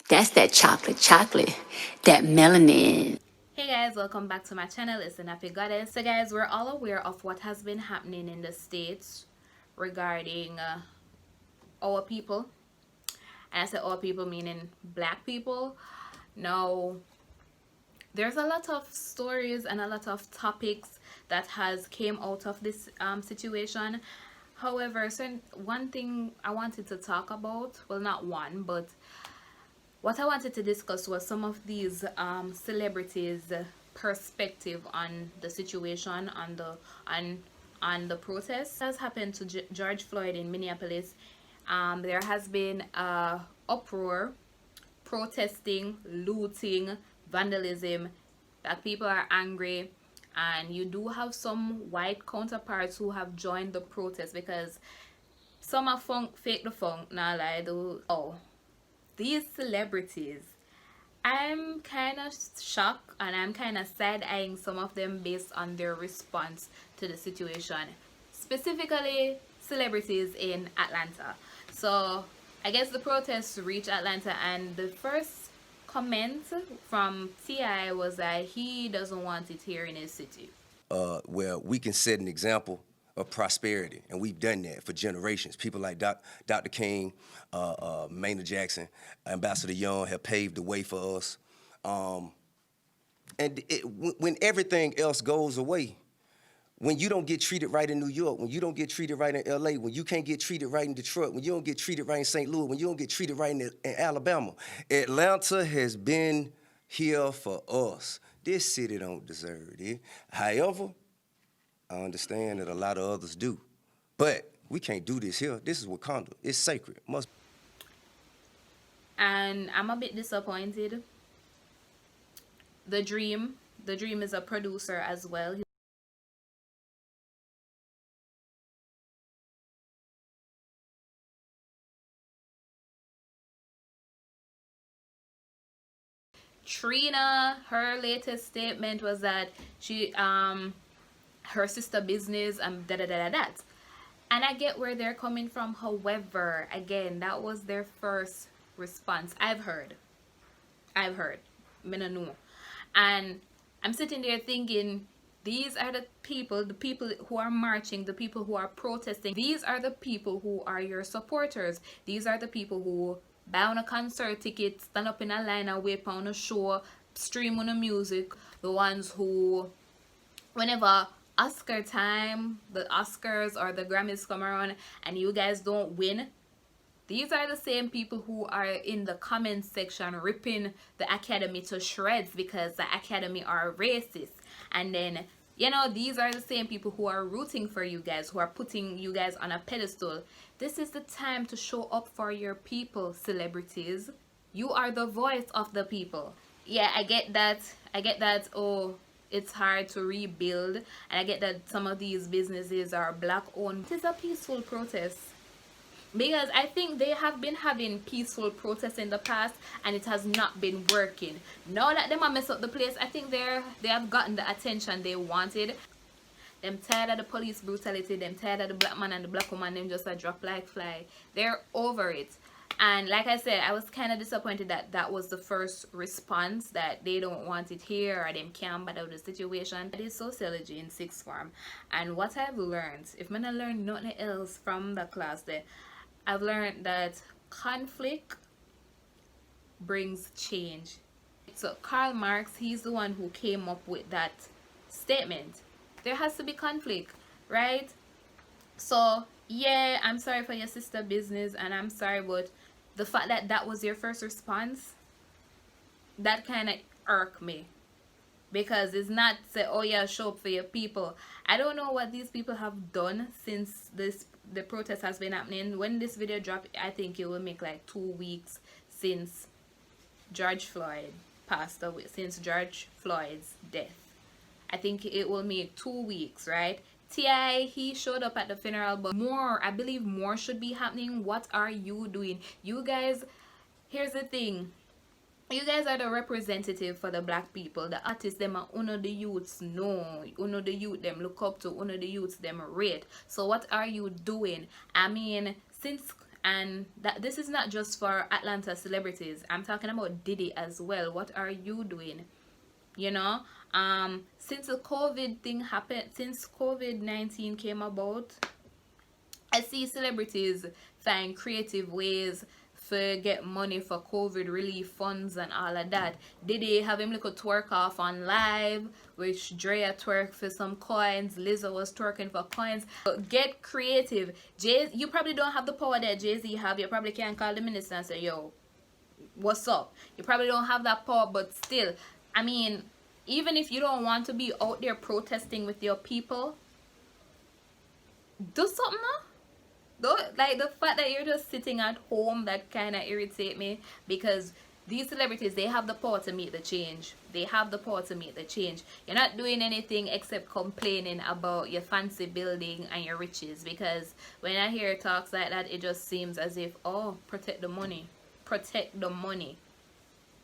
That's that chocolate, that melanin. Hey guys, welcome back to my channel. It's TheNappyGoddess. So guys, we're all aware of what has been happening in the States regarding our people. And I say our people meaning black people. Now, there's a lot of stories and a lot of topics that has came out of this situation. However, one thing I wanted to talk about, well, not one, but what I wanted to discuss was some of these celebrities' perspective on the situation, on the protest. Has happened to George Floyd in Minneapolis. There has been uproar, protesting, looting, vandalism. That people are angry, and you do have some white counterparts who have joined the protest because some are fake the funk. Nah, lie, do. Oh, these celebrities, I'm kind of shocked and I'm kind of side-eyeing some of them based on their response to the situation, specifically celebrities in Atlanta. So I guess the protests reached Atlanta, and the first comment from T.I. was that he doesn't want it here in his city. Where we can set an example of prosperity, and we've done that for generations. People like Dr. King, Maynard Jackson, Ambassador Young have paved the way for us. When everything else goes away, when you don't get treated right in New York, when you don't get treated right in LA, when you can't get treated right in Detroit, when you don't get treated right in St. Louis, when you don't get treated right in Alabama, Atlanta has been here for us. This city don't deserve it. However, I understand that a lot of others do. But we can't do this here. This is Wakanda. It's sacred. And I'm a bit disappointed. The Dream is a producer as well. Trina, her latest statement was that she her sister business and that. And I get where they're coming from. However, again, that was their first response. I've heard. I don't know. And I'm sitting there thinking, these are the people who are marching, the people who are protesting. These are the people who are your supporters. These are the people who buy on a concert ticket, stand up in a line and wait on a show, stream on the music. The ones who, whenever Oscar time, the Oscars or the Grammys come around and you guys don't win, these are the same people who are in the comment section ripping the Academy to shreds because the Academy are racist. And then, you know, these are the same people who are rooting for you guys, who are putting you guys on a pedestal. This is the time to show up for your people, celebrities. You are the voice of the people. Yeah, I get that, oh, it's hard to rebuild. And I get that some of these businesses are black owned. It is a peaceful protest. Because I think they have been having peaceful protests in the past and it has not been working. Now that them a mess up the place, I think they have gotten the attention they wanted. Them tired of the police brutality, them tired of the black man and the black woman, them just a drop like fly. They're over it. And like I said, I was kind of disappointed that that was the first response, that they don't want it here or them can't bother with the situation. That is sociology in sixth form. And what I've learned, if I learn nothing else from the class there, I've learned that conflict brings change. So Karl Marx, he's the one who came up with that statement. There has to be conflict, right? So yeah, I'm sorry for your sister business, and I'm sorry, but the fact that that was your first response, that kind of irked me. Because it's not say, oh yeah, show up for your people. I don't know what these people have done since the protest has been happening. When this video dropped, I think it will make like 2 weeks since George Floyd passed away, since George Floyd's death. I think it will make 2 weeks, right? T.I., he showed up at the funeral, but more, I believe more should be happening. What are you doing? You guys, here's the thing. You guys are the representative for the black people. The artists, them are uno the youths know. Uno the youth them look up to. Uno the youths them rate. So what are you doing? I mean, since And that this is not just for Atlanta celebrities. I'm talking about Diddy as well. What are you doing? You know, since the COVID thing happened, since COVID-19 came about, I see celebrities find creative ways to get money for COVID relief funds and all of that. Did they have him little twerk off on live, which Drea twerk for some coins, Lizzo was twerking for coins. But get creative. You probably don't have the power that Jay-Z have. You probably can't call the minister and say, yo, what's up? You probably don't have that power, but still, I mean, even if you don't want to be out there protesting with your people, do something now. Like the fact that you're just sitting at home, that kind of irritate me, because these celebrities, they have the power to make the change. They have the power to make the change. You're not doing anything except complaining about your fancy building and your riches, because when I hear talks like that, it just seems as if, oh, protect the money, protect the money.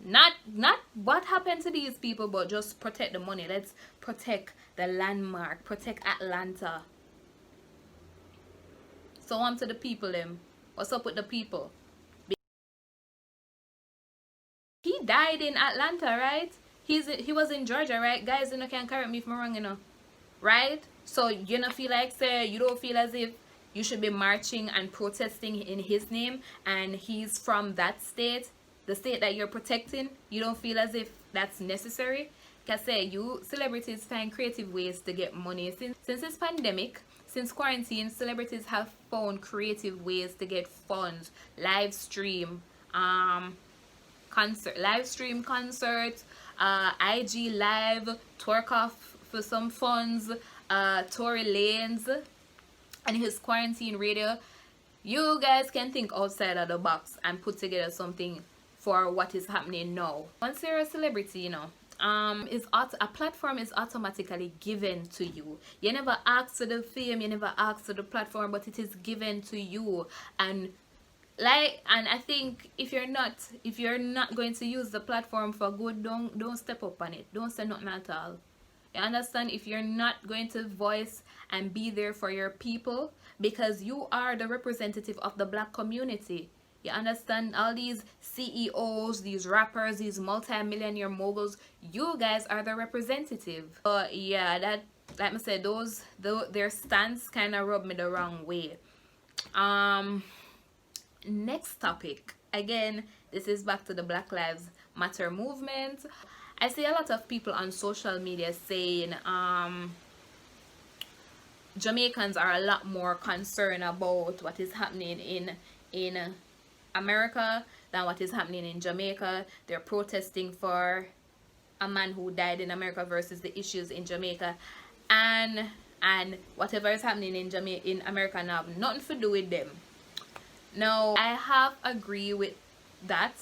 Not what happened to these people, but just protect the money. Let's protect the landmark, protect Atlanta. So on to the people them. What's up with the people? He died in Atlanta, right? He was in Georgia, right? Guys, you know, can correct me if I'm wrong, you know. Right? So you don't feel like, say, you don't feel as if you should be marching and protesting in his name, and he's from that state, the state that you're protecting. You don't feel as if that's necessary? Because say you celebrities find creative ways to get money. Since this pandemic, since quarantine, celebrities have found creative ways to get funds. Live stream concerts, IG live, twerk off for some funds, Tory Lanez and his quarantine radio. You guys can think outside of the box and put together something for what is happening now. Once you're a celebrity, you know, a platform is automatically given to you. You never ask for the fame, you never ask for the platform, but it is given to you. And I think if you're not going to use the platform for good, don't step up on it. Don't say nothing at all. You understand? If you're not going to voice and be there for your people, because you are the representative of the black community. You understand? All these CEOs, these rappers, these multi-millionaire moguls, you guys are the representative. But yeah, that, like I said, their stance kind of rubbed me the wrong way. Next topic. Again, this is back to the Black Lives Matter movement. I see a lot of people on social media saying Jamaicans are a lot more concerned about what is happening in America than what is happening in Jamaica. They're protesting for a man who died in America versus the issues in Jamaica, and whatever is happening in America now have nothing to do with them. Now, I have agree with that.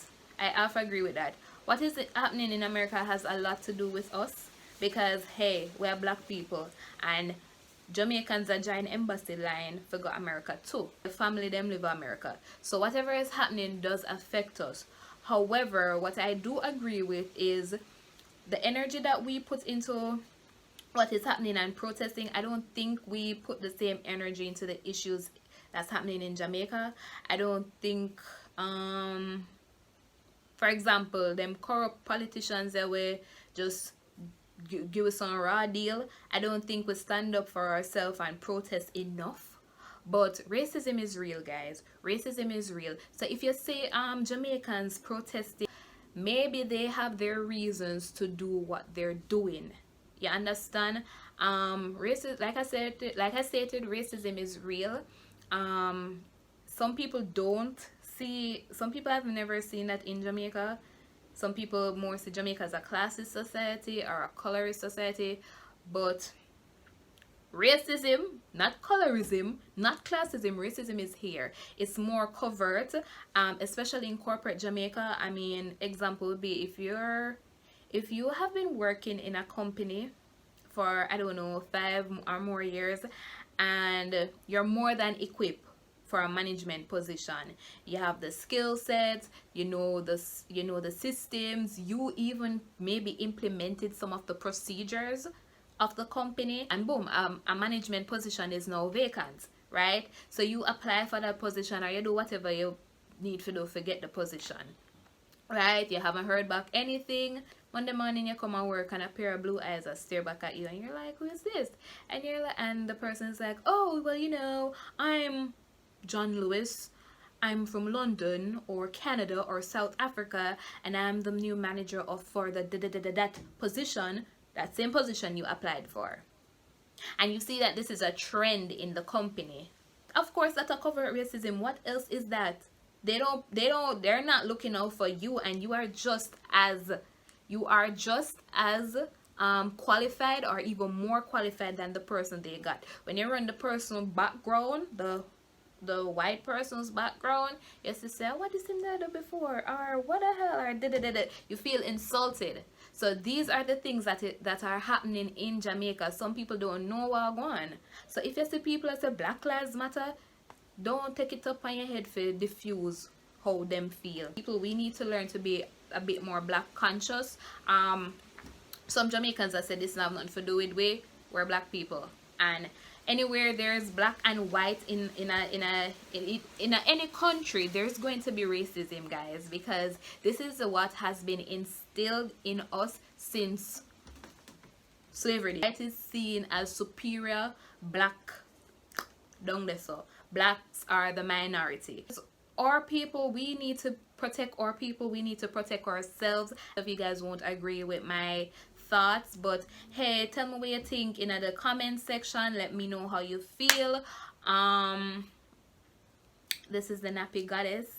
What is happening in America has a lot to do with us, because hey, we are black people, and Jamaicans are joining embassy line for go America too. The family them live in America. So whatever is happening does affect us. However, what I do agree with is the energy that we put into what is happening and protesting. I don't think we put the same energy into the issues that's happening in Jamaica. I don't think for example, them corrupt politicians that were just give us some raw deal. I don't think we stand up for ourselves and protest enough. But racism is real, guys. Racism is real. So if you say Jamaicans protesting, maybe they have their reasons to do what they're doing. You understand? Racism, like I stated, racism is real. Some people have never seen that in Jamaica. Some people more see Jamaica as a classist society or a colorist society, but racism, not colorism, not classism, racism is here. It's more covert, especially in corporate Jamaica. I mean, example would be if you have been working in a company for, I don't know, 5 or more years, and you're more than equipped for a management position. You have the skill sets, you know the systems, you even maybe implemented some of the procedures of the company, and boom, a management position is now vacant. right? So you apply for that position, or you do whatever you need to do to get the position, right? You haven't heard back anything. Monday morning you come and work and a pair of blue eyes are stare back at you and you're like, who is this? And you're like, and the person's like, oh well, you know, I'm John Lewis, I'm from London or Canada or South Africa, and I'm the new manager of for the that position, that same position you applied for. And you see that this is a trend in the company. Of course, that's a covert racism. What else is that? They're not looking out for you, and you are just as qualified or even more qualified than the person they got. When you run the personal background, the white person's background, you have to say, what is him that before, or what the hell, or da. You feel insulted. So these are the things that are happening in Jamaica. Some people don't know what going on. So if you see people that say Black Lives Matter, don't take it up on your head for diffuse how them feel. People, we need to learn to be a bit more black conscious. Some Jamaicans that said this have nothing to do with we're black people, and anywhere there's black and white in any country, there's going to be racism, guys, because this is what has been instilled in us since slavery. White is seen as superior, black down there, so blacks are the minority. Our people, we need to protect our people, we need to protect ourselves. If you guys won't agree with my thoughts, but hey, tell me what you think in the comment section. Let me know how you feel. This is the Nappy Goddess.